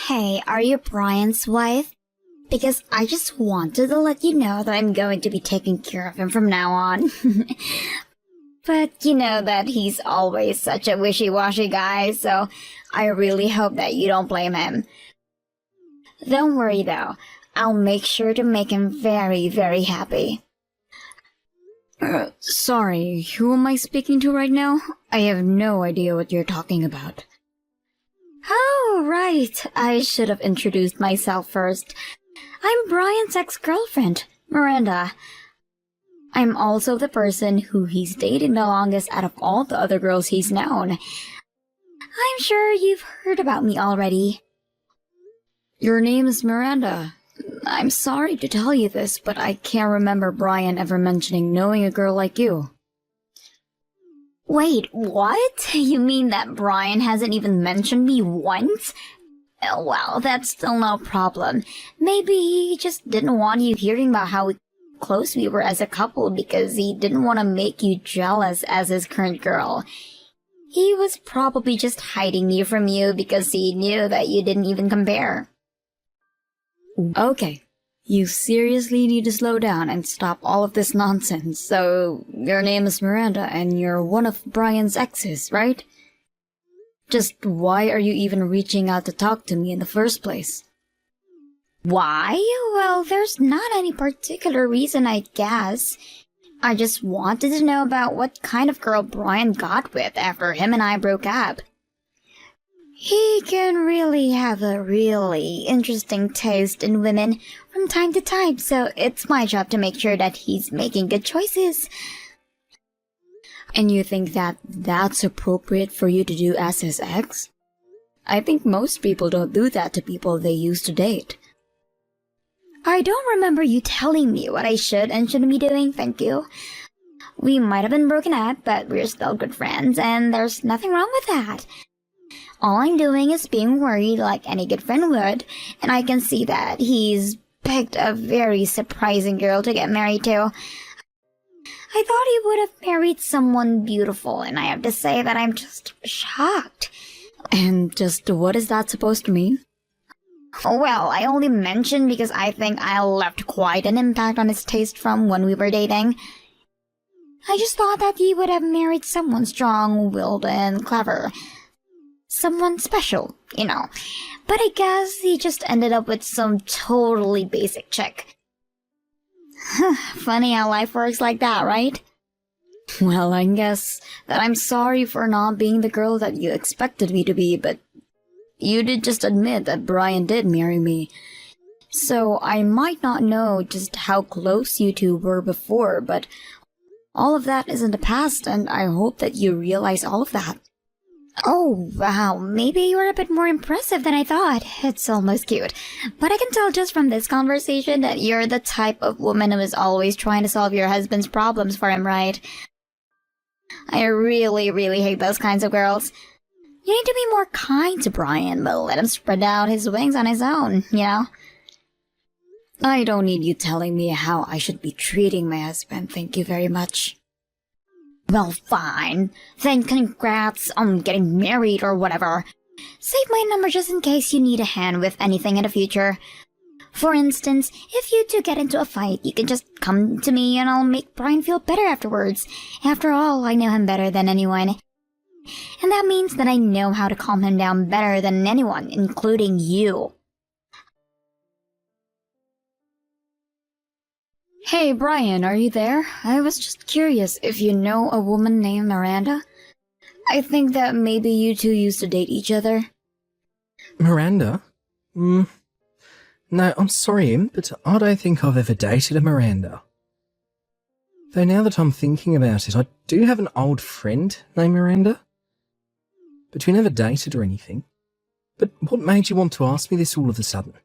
Hey, are you Brian's wife? Because I just wanted to let you know that I'm going to be taking care of him from now on. But you know that he's always such a wishy-washy guy, so I really hope that you don't blame him. Don't worry though, I'll make sure to make him very, very happy. Sorry, who am I speaking to right now? I have no idea what you're talking about. Oh, right. I should have introduced myself first. I'm Brian's ex-girlfriend, Miranda. I'm also the person who he's dated the longest out of all the other girls he's known. I'm sure you've heard about me already. Your name is Miranda. I'm sorry to tell you this, but I can't remember Brian ever mentioning knowing a girl like you. Wait, what? You mean that Brian hasn't even mentioned me once? Well, that's still no problem. Maybe he just didn't want you hearing about how close we were as a couple because he didn't want to make you jealous as his current girl. He was probably just hiding you from you because he knew that you didn't even compare. Okay, you seriously need to slow down and stop all of this nonsense. So, your name is Miranda and you're one of Brian's exes, right? Just why are you even reaching out to talk to me in the first place? Why? Well, there's not any particular reason, I guess. I just wanted to know about what kind of girl Brian got with after him and I broke up. He can really have a really interesting taste in women from time to time, so it's my job to make sure that he's making good choices. And you think that that's appropriate for you to do as his ex? I think most people don't do that to people they used to date. I don't remember you telling me what I should and shouldn't be doing, thank you. We might have been broken up, but we're still good friends, and there's nothing wrong with that. All I'm doing is being worried like any good friend would, and I can see that he's picked a very surprising girl to get married to. I thought he would have married someone beautiful, and I have to say that I'm just shocked. And just what is that supposed to mean? Well, I only mentioned because I think I left quite an impact on his taste from when we were dating. I just thought that he would have married someone strong-willed and clever. Someone special, you know. But I guess he just ended up with some totally basic chick. Funny how life works like that, right? Well, I guess that I'm sorry for not being the girl that you expected me to be, but you did just admit that Brian did marry me. So I might not know just how close you two were before, but all of that is in the past, and I hope that you realize all of that. Oh, wow, maybe you're a bit more impressive than I thought. It's almost cute. But I can tell just from this conversation that you're the type of woman who is always trying to solve your husband's problems for him, right? I really, really hate those kinds of girls. You need to be more kind to Brian, but let him spread out his wings on his own, you know? I don't need you telling me how I should be treating my husband, thank you very much. Well, fine. Then congrats on getting married or whatever. Save my number just in case you need a hand with anything in the future. For instance, if you two get into a fight, you can just come to me and I'll make Brian feel better afterwards. After all, I know him better than anyone. And that means that I know how to calm him down better than anyone, including you. Hey, Brian, are you there? I was just curious if you know a woman named Miranda. I think that maybe you two used to date each other. Miranda? No, I'm sorry, but I don't think I've ever dated a Miranda. Though now that I'm thinking about it, I do have an old friend named Miranda. But we never dated or anything. But what made you want to ask me this all of a sudden?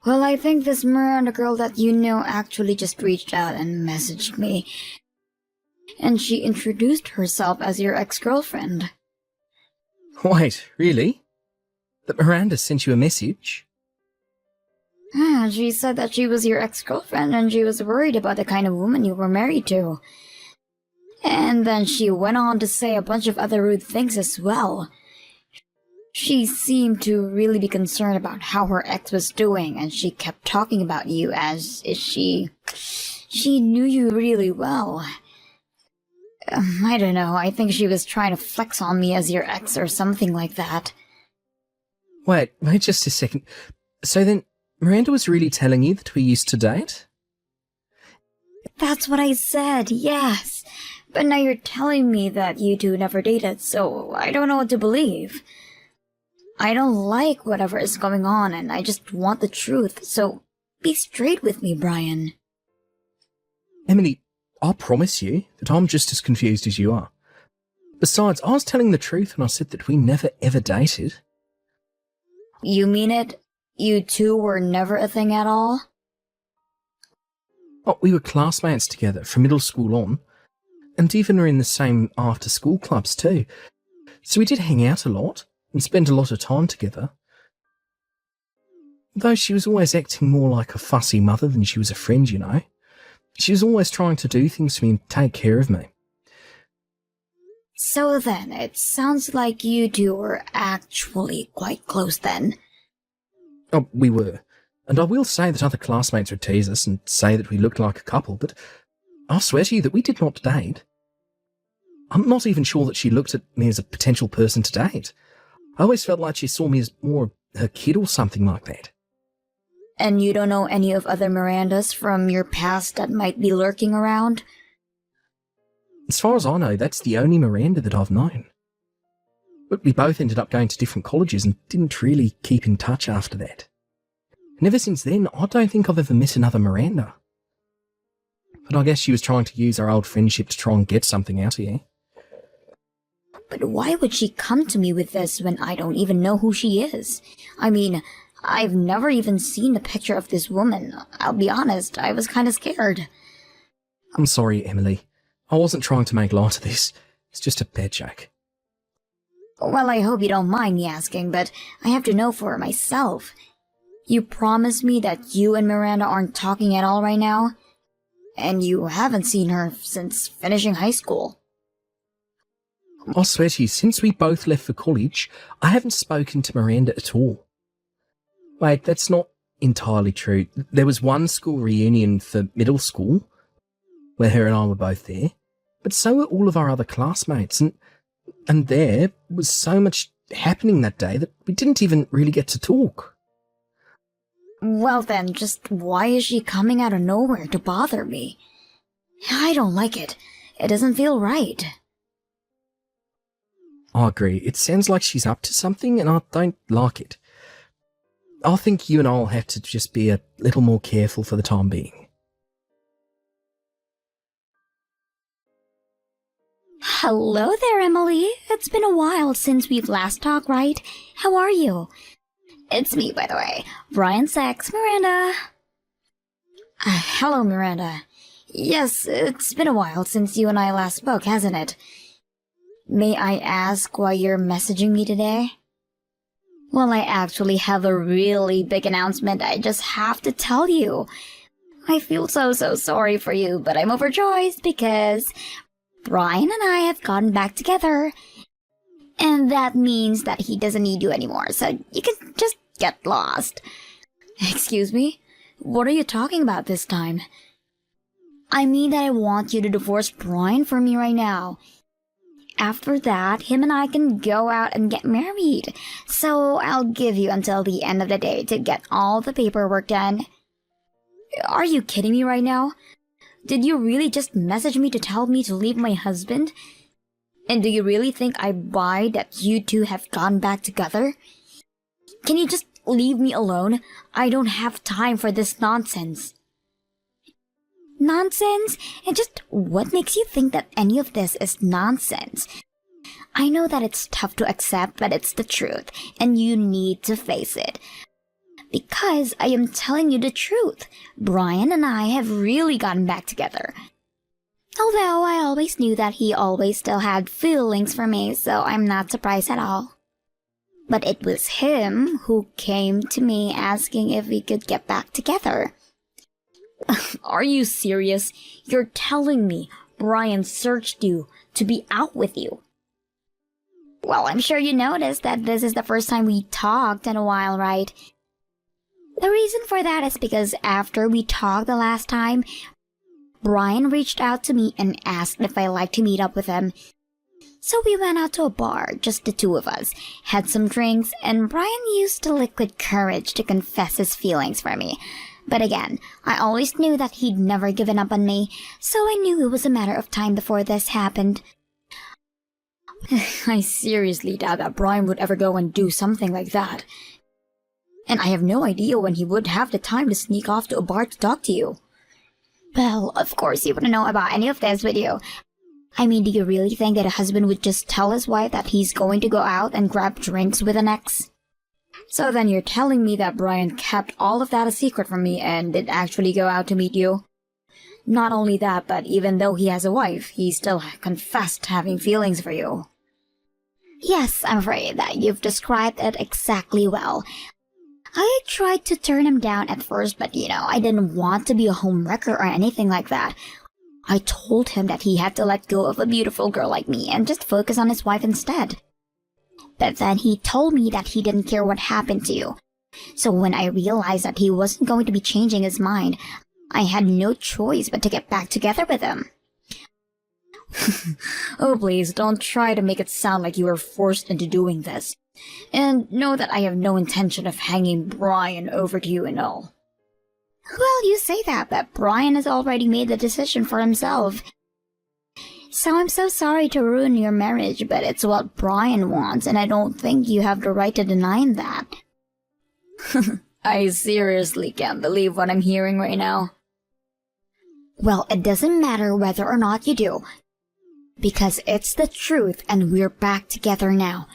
Well, I think this Miranda girl that you know actually just reached out and messaged me. And she introduced herself as your ex-girlfriend. Wait, really? That Miranda sent you a message? Yeah, she said that she was your ex-girlfriend and she was worried about the kind of woman you were married to. And then she went on to say a bunch of other rude things as well. She seemed to really be concerned about how her ex was doing, and she kept talking about you as if she knew you really well. I don't know, I think she was trying to flex on me as your ex or something like that. Wait just a second. So then, Miranda was really telling you that we used to date? That's what I said, yes. But now you're telling me that you two never dated, so I don't know what to believe. I don't like whatever is going on, and I just want the truth, so be straight with me, Brian. Emily, I promise you that I'm just as confused as you are. Besides, I was telling the truth when I said that we never ever dated. You mean it? You two were never a thing at all? Oh, we were classmates together from middle school on, and even were in the same after-school clubs too. So we did hang out a lot and spend a lot of time together. Though she was always acting more like a fussy mother than she was a friend, you know. She was always trying to do things for me and take care of me. So then, it sounds like you two were actually quite close then. Oh, we were. And I will say that other classmates would tease us and say that we looked like a couple, but I swear to you that we did not date. I'm not even sure that she looked at me as a potential person to date. I always felt like she saw me as more her kid or something like that. And you don't know any of other Mirandas from your past that might be lurking around? As far as I know, that's the only Miranda that I've known. But we both ended up going to different colleges and didn't really keep in touch after that. And ever since then, I don't think I've ever met another Miranda. But I guess she was trying to use our old friendship to try and get something out of you. But why would she come to me with this when I don't even know who she is? I mean, I've never even seen a picture of this woman. I'll be honest, I was kind of scared. I'm sorry, Emily. I wasn't trying to make light of this. It's just a bad joke. Well, I hope you don't mind me asking, but I have to know for myself. You promised me that you and Miranda aren't talking at all right now? And you haven't seen her since finishing high school. I swear to you, since we both left for college, I haven't spoken to Miranda at all. Wait, that's not entirely true. There was one school reunion for middle school, where her and I were both there, but so were all of our other classmates, and there was so much happening that day that we didn't even really get to talk. Well then, just why is she coming out of nowhere to bother me? I don't like it. It doesn't feel right. I agree. It sounds like she's up to something, and I don't like it. I think you and I'll have to just be a little more careful for the time being. Hello there, Emily. It's been a while since we've last talked, right? How are you? It's me, by the way, Brian's ex, Miranda. Hello, Miranda. Yes, it's been a while since you and I last spoke, hasn't it? May I ask why you're messaging me today? Well, I actually have a really big announcement I just have to tell you. I feel so sorry for you, but I'm overjoyed because Brian and I have gotten back together. And that means that he doesn't need you anymore, so you can just get lost. Excuse me? What are you talking about this time? I mean that I want you to divorce Brian from me right now. After that, him and I can go out and get married. So I'll give you until the end of the day to get all the paperwork done. Are you kidding me right now? Did you really just message me to tell me to leave my husband? And do you really think I buy that you two have gone back together? Can you just leave me alone? I don't have time for this nonsense. Nonsense? And just what makes you think that any of this is nonsense? I know that it's tough to accept, but it's the truth, and you need to face it. Because I am telling you the truth. Brian and I have really gotten back together. Although I always knew that he always still had feelings for me, so I'm not surprised at all. But it was him who came to me asking if we could get back together. Are you serious? You're telling me Brian searched you to be out with you? Well, I'm sure you noticed that this is the first time we talked in a while, right? The reason for that is because after we talked the last time, Brian reached out to me and asked if I'd like to meet up with him. So we went out to a bar, just the two of us, had some drinks, and Brian used the liquid courage to confess his feelings for me. But again, I always knew that he'd never given up on me, so I knew it was a matter of time before this happened. I seriously doubt that Brian would ever go and do something like that. And I have no idea when he would have the time to sneak off to a bar to talk to you. Well, of course you wouldn't know about any of this, would you? I mean, do you really think that a husband would just tell his wife that he's going to go out and grab drinks with an ex? So then you're telling me that Brian kept all of that a secret from me and did actually go out to meet you? Not only that, but even though he has a wife, he still confessed having feelings for you. Yes, I'm afraid that you've described it exactly well. I tried to turn him down at first, but I didn't want to be a homewrecker or anything like that. I told him that he had to let go of a beautiful girl like me and just focus on his wife instead. But then he told me that he didn't care what happened to you. So when I realized that he wasn't going to be changing his mind, I had no choice but to get back together with him. Oh, please, don't try to make it sound like you were forced into doing this. And know that I have no intention of hanging Brian over to you and all. Well, you say that, but Brian has already made the decision for himself. So I'm so sorry to ruin your marriage, but it's what Brian wants, and I don't think you have the right to deny him that. I seriously can't believe what I'm hearing right now. Well, it doesn't matter whether or not you do, because it's the truth and we're back together now.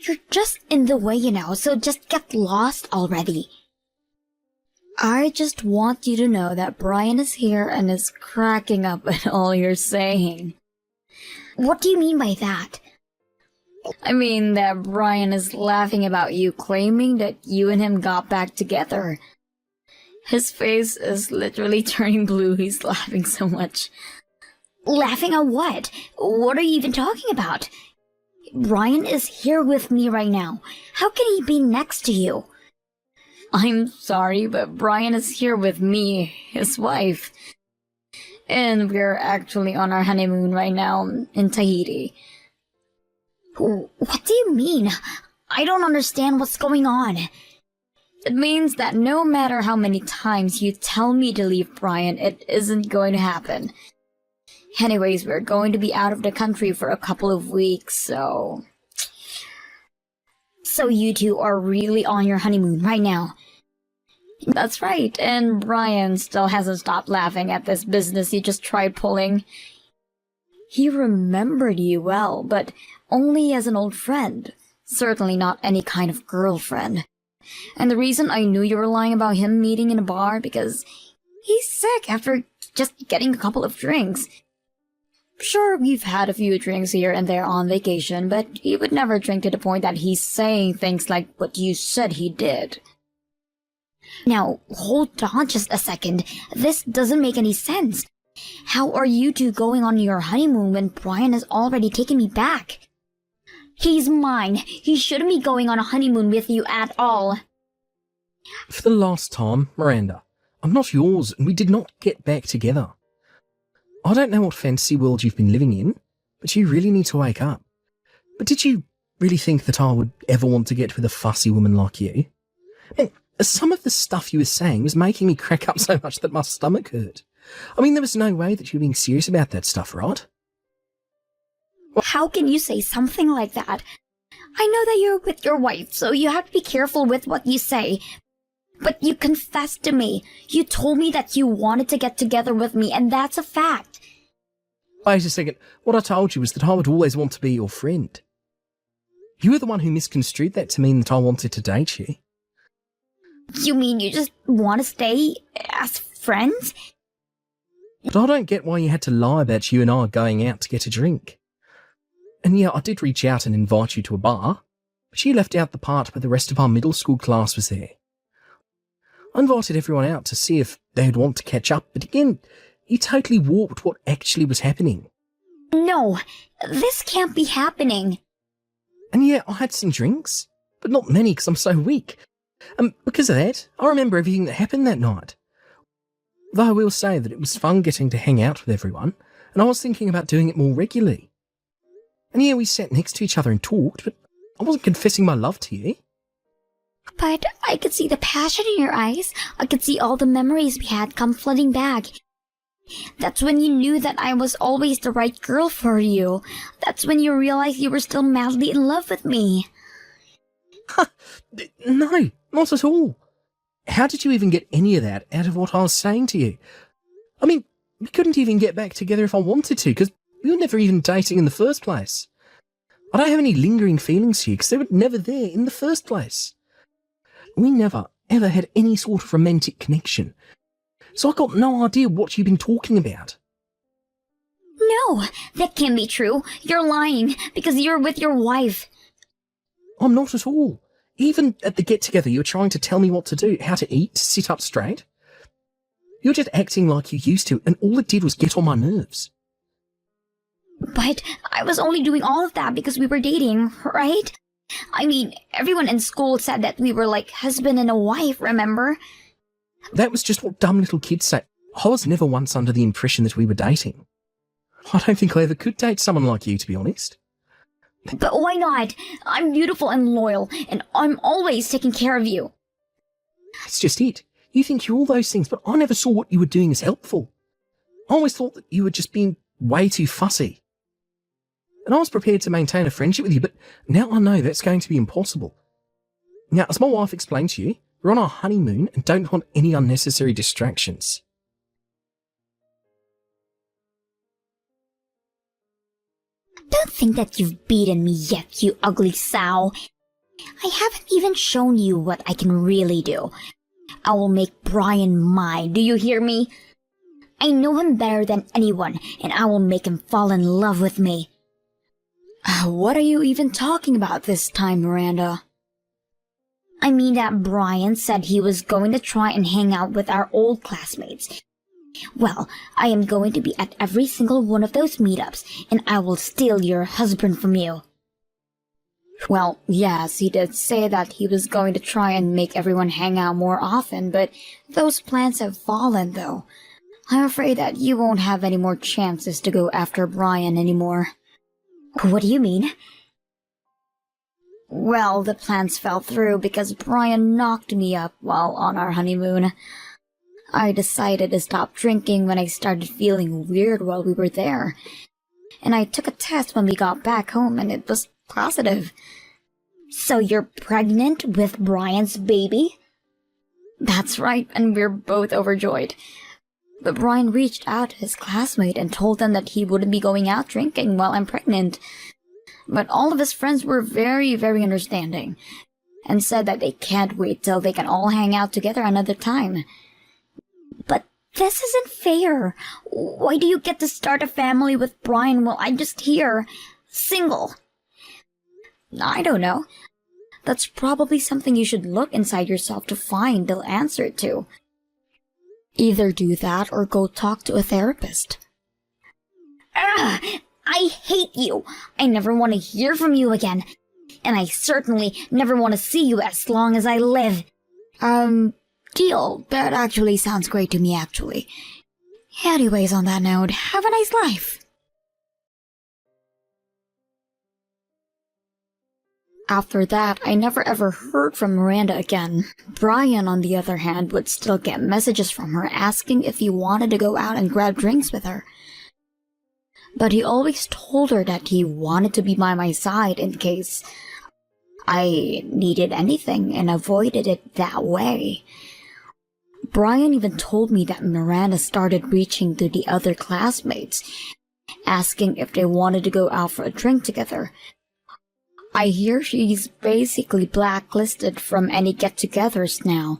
You're just in the way, so just get lost already. I just want you to know that Brian is here and is cracking up at all you're saying. What do you mean by that? I mean that Brian is laughing about you claiming that you and him got back together. His face is literally turning blue, he's laughing so much. Laughing at what? What are you even talking about? Brian is here with me right now. How can he be next to you? I'm sorry, but Brian is here with me, his wife. And we're actually on our honeymoon right now in Tahiti. What do you mean? I don't understand what's going on. It means that no matter how many times you tell me to leave Brian, it isn't going to happen. Anyways, we're going to be out of the country for a couple of weeks, so... So you two are really on your honeymoon right now? That's right, and Brian still hasn't stopped laughing at this business he just tried pulling. He remembered you well, but only as an old friend. Certainly not any kind of girlfriend. And the reason I knew you were lying about him meeting in a bar, because he's sick after just getting a couple of drinks. Sure, we've had a few drinks here and there on vacation, but he would never drink to the point that he's saying things like what you said he did. Now, hold on just a second. This doesn't make any sense. How are you two going on your honeymoon when Brian has already taken me back? He's mine. He shouldn't be going on a honeymoon with you at all. For the last time, Miranda, I'm not yours and we did not get back together. I don't know what fantasy world you've been living in, but you really need to wake up. But did you really think that I would ever want to get with a fussy woman like you? And some of the stuff you were saying was making me crack up so much that my stomach hurt. I mean, there was no way that you were being serious about that stuff, right? How can you say something like that? I know that you're with your wife, so you have to be careful with what you say. But you confessed to me. You told me that you wanted to get together with me, and that's a fact. Wait a second. What I told you was that I would always want to be your friend. You were the one who misconstrued that to mean that I wanted to date you. You mean you just want to stay as friends? But I don't get why you had to lie about you and I going out to get a drink. And yeah, I did reach out and invite you to a bar, but you left out the part where the rest of our middle school class was there. I invited everyone out to see if they'd want to catch up, but again, you totally warped what actually was happening. No, this can't be happening. And yeah, I had some drinks, but not many because I'm so weak. And because of that, I remember everything that happened that night. Though I will say that it was fun getting to hang out with everyone, and I was thinking about doing it more regularly. And yeah, we sat next to each other and talked, but I wasn't confessing my love to you. But I could see the passion in your eyes. I could see all the memories we had come flooding back. That's when you knew that I was always the right girl for you. That's when you realized you were still madly in love with me. No, not at all. How did you even get any of that out of what I was saying to you? I mean, we couldn't even get back together if I wanted to, because we were never even dating in the first place. I don't have any lingering feelings for you, because they were never there in the first place. We never, ever had any sort of romantic connection. So I got no idea what you've been talking about. No, that can't be true. You're lying, because you're with your wife. I'm not at all. Even at the get-together, you were trying to tell me what to do, how to eat, to sit up straight. You're just acting like you used to, and all it did was get on my nerves. But I was only doing all of that because we were dating, right? I mean, everyone in school said that we were like husband and a wife, remember? That was just what dumb little kids say. I was never once under the impression that we were dating. I don't think I ever could date someone like you, to be honest. But why not? I'm beautiful and loyal, and I'm always taking care of you. That's just it. You think you're all those things, but I never saw what you were doing as helpful. I always thought that you were just being way too fussy. And I was prepared to maintain a friendship with you, but now I know that's going to be impossible. Now, as my wife explained to you, we're on our honeymoon and don't want any unnecessary distractions. Don't think that you've beaten me yet, you ugly sow. I haven't even shown you what I can really do. I will make Brian mine, do you hear me? I know him better than anyone, and I will make him fall in love with me. What are you even talking about this time, Miranda? I mean that Brian said he was going to try and hang out with our old classmates. Well, I am going to be at every single one of those meetups, and I will steal your husband from you. Well, yes, he did say that he was going to try and make everyone hang out more often, but those plans have fallen, though. I'm afraid that you won't have any more chances to go after Brian anymore. What do you mean? Well, the plans fell through because Brian knocked me up while on our honeymoon. I decided to stop drinking when I started feeling weird while we were there. And I took a test when we got back home and it was positive. So you're pregnant with Brian's baby? That's right, and we're both overjoyed. But Brian reached out to his classmate and told them that he wouldn't be going out drinking while I'm pregnant. But all of his friends were very, very understanding, and said that they can't wait till they can all hang out together another time. But this isn't fair. Why do you get to start a family with Brian while I'm just here, single? I don't know. That's probably something you should look inside yourself to find the answer to. Either do that or go talk to a therapist. Ugh, I hate you. I never want to hear from you again. And I certainly never want to see you as long as I live. Deal. That actually sounds great to me, actually. Anyways, on that note, have a nice life. After that, I never ever heard from Miranda again. Brian, on the other hand, would still get messages from her asking if he wanted to go out and grab drinks with her. But he always told her that he wanted to be by my side in case I needed anything and avoided it that way. Brian even told me that Miranda started reaching to the other classmates, asking if they wanted to go out for a drink together. I hear she's basically blacklisted from any get-togethers now.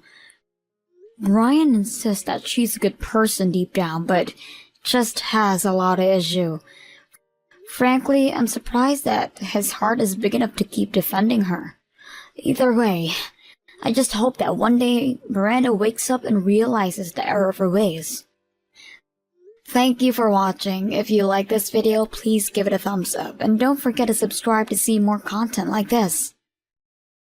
Brian insists that she's a good person deep down, but just has a lot of issue. Frankly, I'm surprised that his heart is big enough to keep defending her. Either way, I just hope that one day Miranda wakes up and realizes the error of her ways. Thank you for watching. If you like this video, please give it a thumbs up. And don't forget to subscribe to see more content like this.